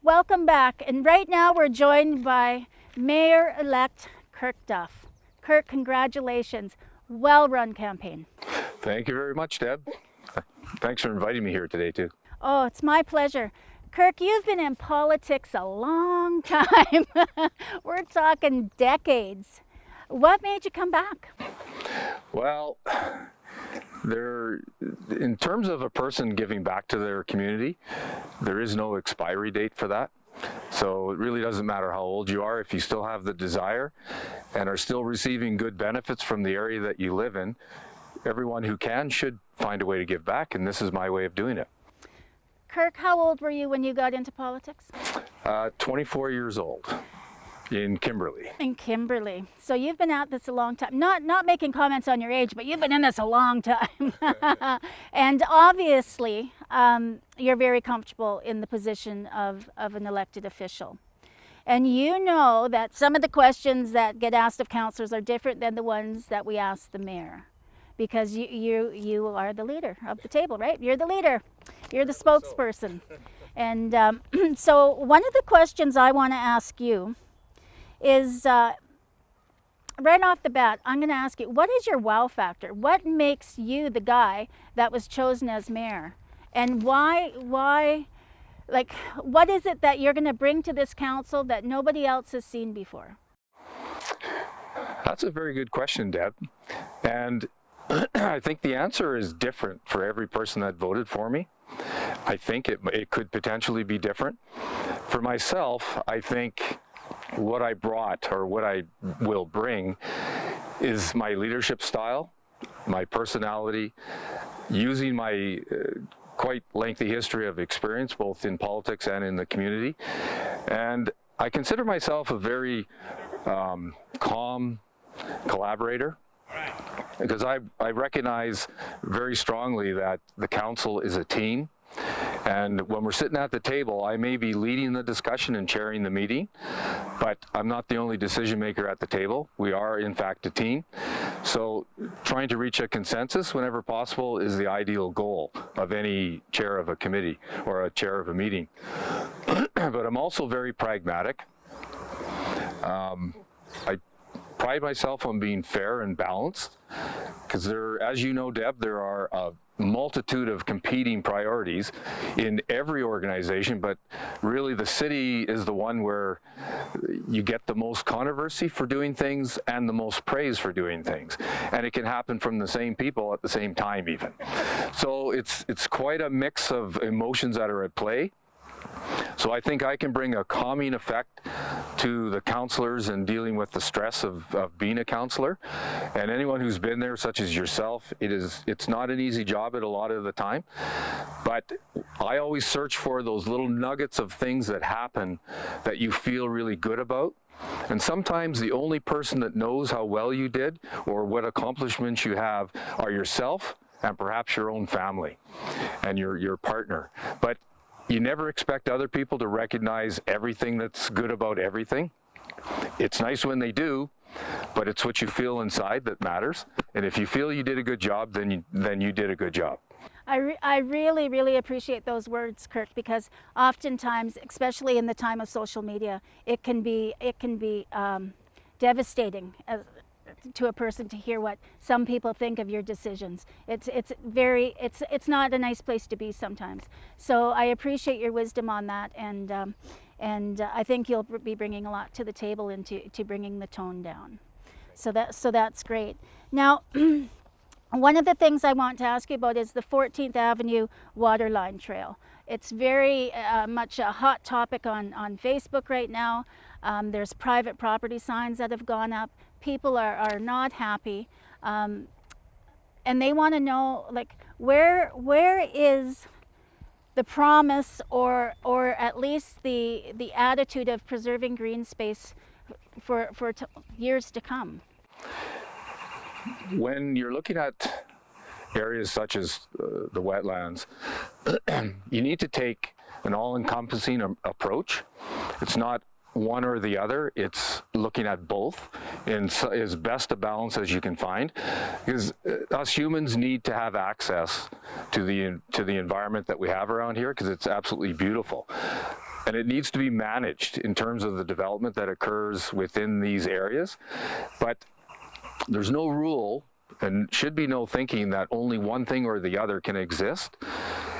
Welcome back. And right now we're joined by Mayor-elect Kirk Duff. Kirk, congratulations. Well-run campaign. Thank you very much, Deb. Thanks for inviting me here today, too. Oh, it's my pleasure. Kirk, you've been in politics a long time. We're talking decades. What made you come back? Well, in terms of a person giving back to their community, there is no expiry date for that. So it really doesn't matter how old you are. If you still have the desire and are still receiving good benefits from the area that you live in, everyone who can should find a way to give back, and this is my way of doing it. Kirk, how old were you when you got into politics? 24 years old in Kimberley. In Kimberley. So you've been at this a long time. Not making comments on your age, but you've been in this a long time. And obviously, you're very comfortable in the position of an elected official. And you know that some of the questions that get asked of councillors are different than the ones that we ask the mayor. Because you are the leader of the table, right? You're the leader. You're the spokesperson. And so one of the questions I want to ask you is, right off the bat, I'm going to ask you, what is your wow factor? What makes you the guy that was chosen as mayor? And why, like, what is it that you're going to bring to this council that nobody else has seen before? That's a very good question, Deb. And I think the answer is different for every person that voted for me. I think it could potentially be different. For myself, I think what I brought, or what I will bring, is my leadership style, my personality, using my quite lengthy history of experience both in politics and in the community. And I consider myself a very calm collaborator, because I recognize very strongly that the council is a team. And when we're sitting at the table, I may be leading the discussion and chairing the meeting, but I'm not the only decision maker at the table. We are, in fact, a team. So trying to reach a consensus whenever possible is the ideal goal of any chair of a committee or a chair of a meeting. But I'm also very pragmatic. I pride myself on being fair and balanced, because as you know, Deb, there are a multitude of competing priorities in every organization, but really the city is the one where you get the most controversy for doing things and the most praise for doing things. And it can happen from the same people at the same time even. So it's quite a mix of emotions that are at play. So I think I can bring a calming effect to the councillors in dealing with the stress of being a councillor. And anyone who's been there, such as yourself, it's not an easy job at a lot of the time. But I always search for those little nuggets of things that happen that you feel really good about. And sometimes the only person that knows how well you did or what accomplishments you have are yourself and perhaps your own family and your partner. But you never expect other people to recognize everything that's good about everything. It's nice when they do, but it's what you feel inside that matters. And if you feel you did a good job, then you did a good job. I really, really appreciate those words, Kirk, because oftentimes, especially in the time of social media, it can be devastating to a person to hear what some people think of your decisions. It's not a nice place to be sometimes. So I appreciate your wisdom on that, and I think you'll be bringing a lot to the table into bringing the tone down. So that's great. Now, one of the things I want to ask you about is the 14th Avenue Waterline Trail. It's very much a hot topic on Facebook right now. There's private property signs that have gone up. People are not happy, and they want to know, like, where is the promise or at least the attitude of preserving green space for years to come? When you're looking at areas such as the wetlands, you need to take an all-encompassing approach. It's not one or the other, it's looking at both in as best a balance as you can find, because us humans need to have access to the environment that we have around here, because it's absolutely beautiful. and it needs to be managed in terms of the development that occurs within these areas. But there's no rule and should be no thinking that only one thing or the other can exist.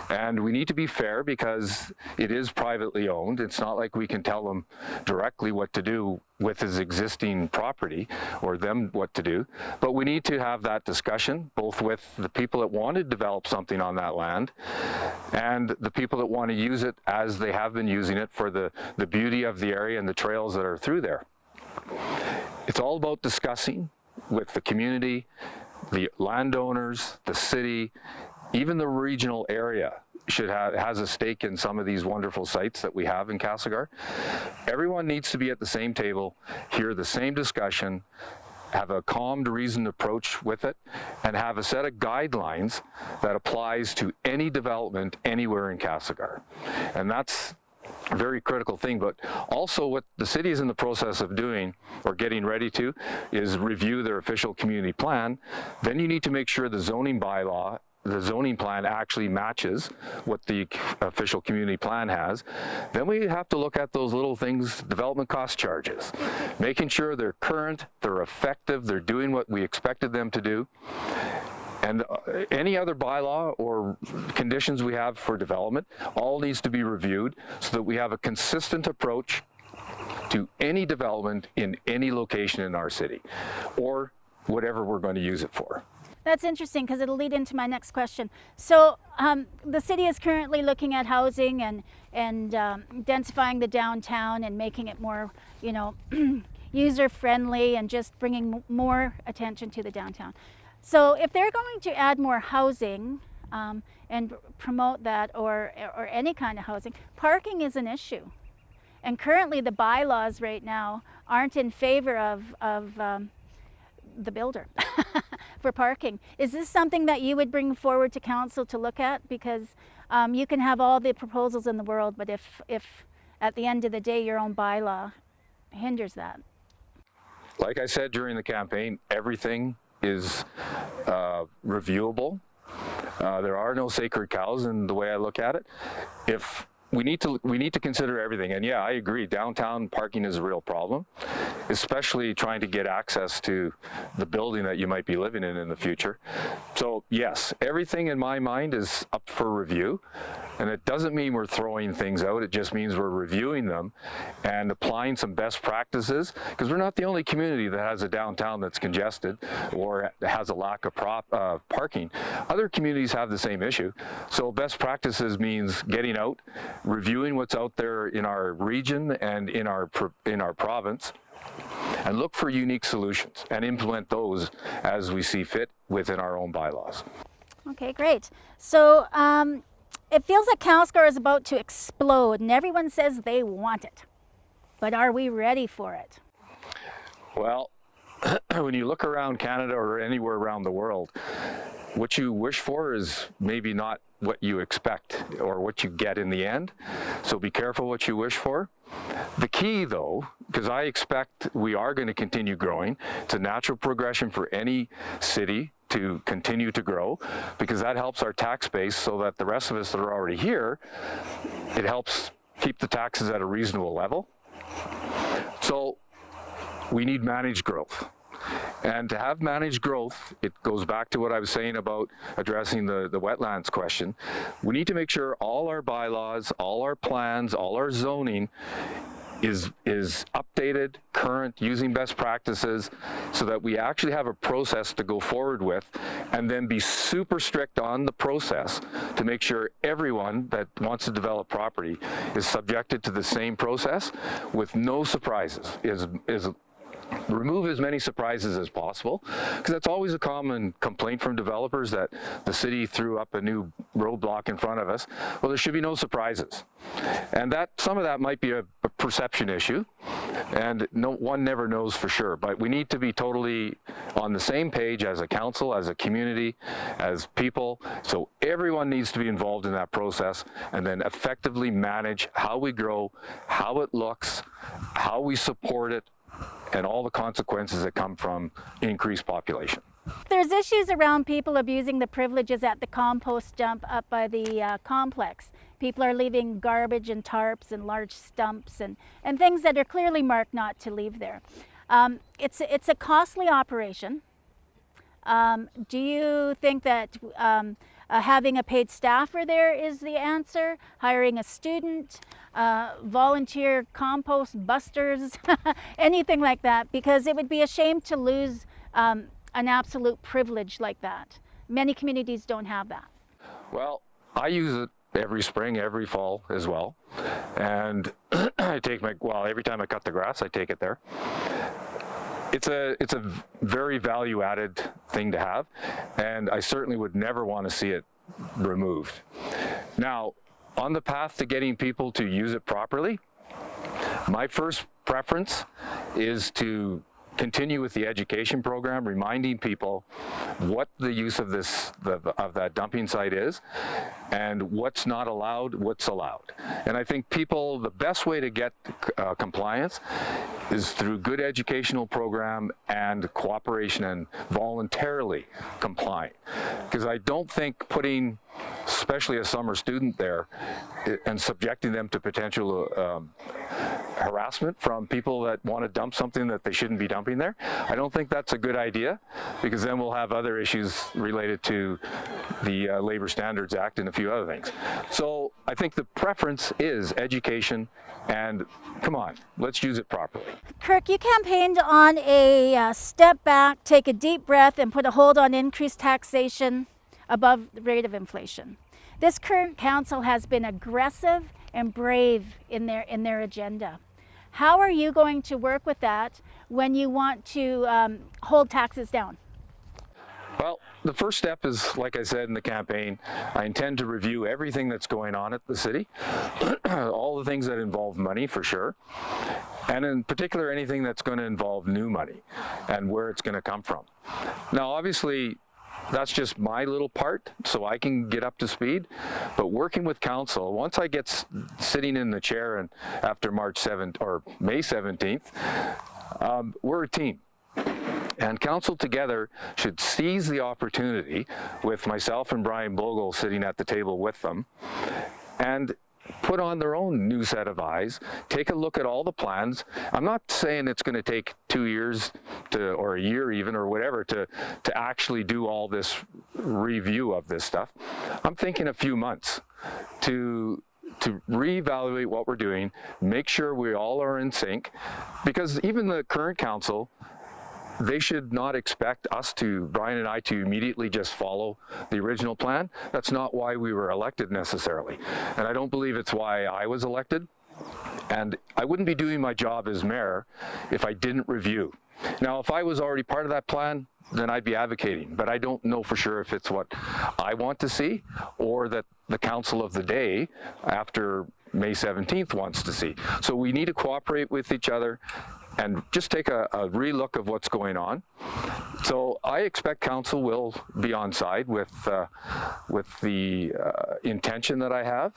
And we need to be fair because it is privately owned. It's not like we can tell them directly what to do with his existing property or them what to do. But we need to have that discussion both with the people that want to develop something on that land and the people that want to use it as they have been using it for the beauty of the area and the trails that are through there. It's all about discussing with the community, the landowners, the city, even the regional area has a stake in some of these wonderful sites that we have in Castlegar. Everyone needs to be at the same table, hear the same discussion, have a calmed, reasoned approach with it, and have a set of guidelines that applies to any development anywhere in Castlegar. And that's a very critical thing. But also what the city is in the process of doing or getting ready to is review their official community plan. Then you need to make sure the zoning bylaw, the zoning plan actually matches what the official community plan has. Then we have to look at those little things, development cost charges, making sure they're current, they're effective, they're doing what we expected them to do. And any other bylaw or conditions we have for development all needs to be reviewed so that we have a consistent approach to any development in any location in our city or whatever we're going to use it for. That's interesting because it'll lead into my next question. So the city is currently looking at housing and densifying the downtown and making it more, user friendly and just bringing more attention to the downtown. So if they're going to add more housing and promote that or any kind of housing, parking is an issue. And currently the bylaws right now aren't in favor of the builder for parking. Is this something that you would bring forward to council to look at? Because you can have all the proposals in the world, but if at the end of the day your own bylaw hinders that. Like I said during the campaign, everything is reviewable. There are no sacred cows in the way I look at it. If we need to consider everything. And yeah, I agree, downtown parking is a real problem, especially trying to get access to the building that you might be living in the future. So yes, everything in my mind is up for review. And it doesn't mean we're throwing things out, it just means we're reviewing them and applying some best practices, because we're not the only community that has a downtown that's congested or has a lack of parking. Other communities have the same issue. So best practices means getting out, reviewing what's out there in our region and in our province, and look for unique solutions and implement those as we see fit within our own bylaws. Okay, great. So it feels like Castlegar is about to explode and everyone says they want it. But are we ready for it? Well, when you look around Canada or anywhere around the world, what you wish for is maybe not what you expect or what you get in the end. So be careful what you wish for. The key though, because I expect we are going to continue growing, it's a natural progression for any city to continue to grow, because that helps our tax base so that the rest of us that are already here, it helps keep the taxes at a reasonable level. So we need managed growth. And to have managed growth, it goes back to what I was saying about addressing the wetlands question. We need to make sure all our bylaws, all our plans, all our zoning is updated, current, using best practices, so that we actually have a process to go forward with, and then be super strict on the process to make sure everyone that wants to develop property is subjected to the same process with no surprises. Remove as many surprises as possible, because that's always a common complaint from developers, that the city threw up a new roadblock in front of us. Well, there should be no surprises. And that some of that might be a perception issue, and one never knows for sure, but we need to be totally on the same page as a council, as a community, as people. So everyone needs to be involved in that process and then effectively manage how we grow, how it looks, how we support it, and all the consequences that come from increased population. There's issues around people abusing the privileges at the compost dump up by the complex. People are leaving garbage and tarps and large stumps and things that are clearly marked not to leave there. It's a costly operation. Do you think that having a paid staffer there is the answer? Hiring a student, volunteer compost busters, anything like that? Because it would be a shame to lose an absolute privilege like that. Many communities don't have that. Well, I use it every spring, every fall as well. And I take every time I cut the grass, I take it there. It's a very value-added thing to have, and I certainly would never want to see it removed. Now, on the path to getting people to use it properly, my first preference is to continue with the education program, reminding people what the use of that dumping site is and what's not allowed, what's allowed. And I think people, the best way to get compliance is through good educational program and cooperation and voluntarily complying. Because I don't think putting, especially a summer student there, and subjecting them to potential harassment from people that want to dump something that they shouldn't be dumping there, I don't think that's a good idea, because then we'll have other issues related to the Labor Standards Act and a few other things. So I think the preference is education, and come on, let's use it properly. Kirk, you campaigned on a step back, take a deep breath, and put a hold on increased taxation above the rate of inflation. This current council has been aggressive and brave in their agenda. How are you going to work with that when you want to hold taxes down? Well, the first step is, like I said in the campaign, I intend to review everything that's going on at the city, all the things that involve money for sure, and in particular anything that's going to involve new money and where it's going to come from. Now, obviously, that's just my little part, so I can get up to speed. But working with council, once I get sitting in the chair and after March 7th or May 17th, we're a team. And council together should seize the opportunity, with myself and Brian Bogle sitting at the table with them, and put on their own new set of eyes, take a look at all the plans. I'm not saying it's going to take 2 years or a year even or whatever to actually do all this review of this stuff. I'm thinking a few months to reevaluate what we're doing, make sure we all are in sync, because even the current council, they should not expect us Brian and I, to immediately just follow the original plan. That's not why we were elected necessarily. And I don't believe it's why I was elected. And I wouldn't be doing my job as mayor if I didn't review. Now, if I was already part of that plan, then I'd be advocating. But I don't know for sure if it's what I want to see or that the council of the day after May 17th wants to see. So we need to cooperate with each other and just take a re-look of what's going on. So I expect council will be on side with the intention that I have,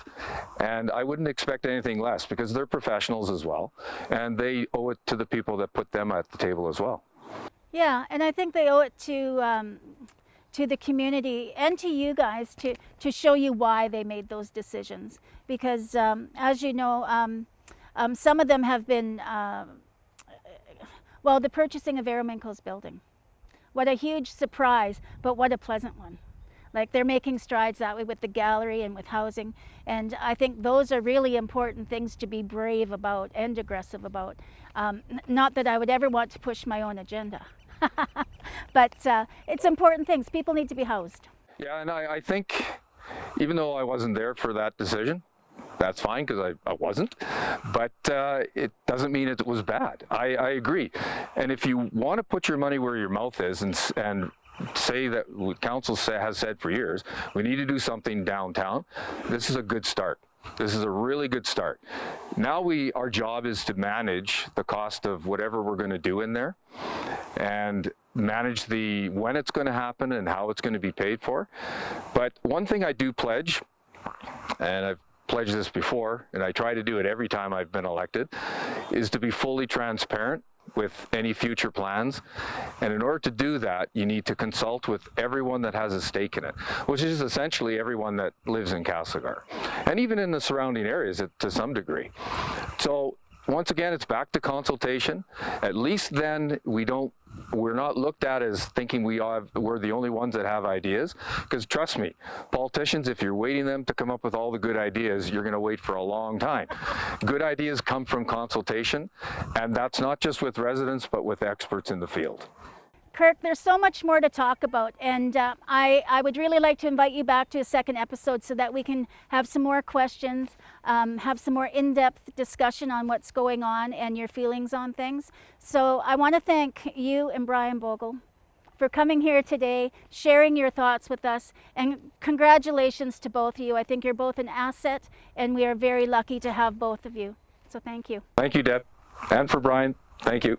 and I wouldn't expect anything less, because they're professionals as well, and they owe it to the people that put them at the table as well. Yeah, and I think they owe it to the community and to you guys to show you why they made those decisions, because as you know, some of them have been well, the purchasing of Araminco's building. What a huge surprise, but what a pleasant one. Like, they're making strides that way with the gallery and with housing. And I think those are really important things to be brave about and aggressive about. Not that I would ever want to push my own agenda, but it's important things. People need to be housed. Yeah, and I think, even though I wasn't there for that decision, that's fine, because I wasn't, but it doesn't mean it was bad. I agree. And if you want to put your money where your mouth is and say that what council has said for years, we need to do something downtown, this is a good start. This is a really good start. Now our job is to manage the cost of whatever we're going to do in there, and manage when it's going to happen and how it's going to be paid for. But one thing I do pledge, and I've pledged this before, and I try to do it every time I've been elected, is to be fully transparent with any future plans. And in order to do that, you need to consult with everyone that has a stake in it, which is essentially everyone that lives in Castlegar, and even in the surrounding areas to some degree. So once again, it's back to consultation. At least then we're not looked at as thinking we're the only ones that have ideas, because trust me, politicians, if you're waiting them to come up with all the good ideas, you're going to wait for a long time. Good ideas come from consultation, and that's not just with residents, but with experts in the field. Kirk, there's so much more to talk about, and I would really like to invite you back to a second episode so that we can have some more questions, have some more in-depth discussion on what's going on and your feelings on things. So I want to thank you and Brian Bogle for coming here today, sharing your thoughts with us, and congratulations to both of you. I think you're both an asset, and we are very lucky to have both of you. So thank you. Thank you, Deb. And for Brian, thank you.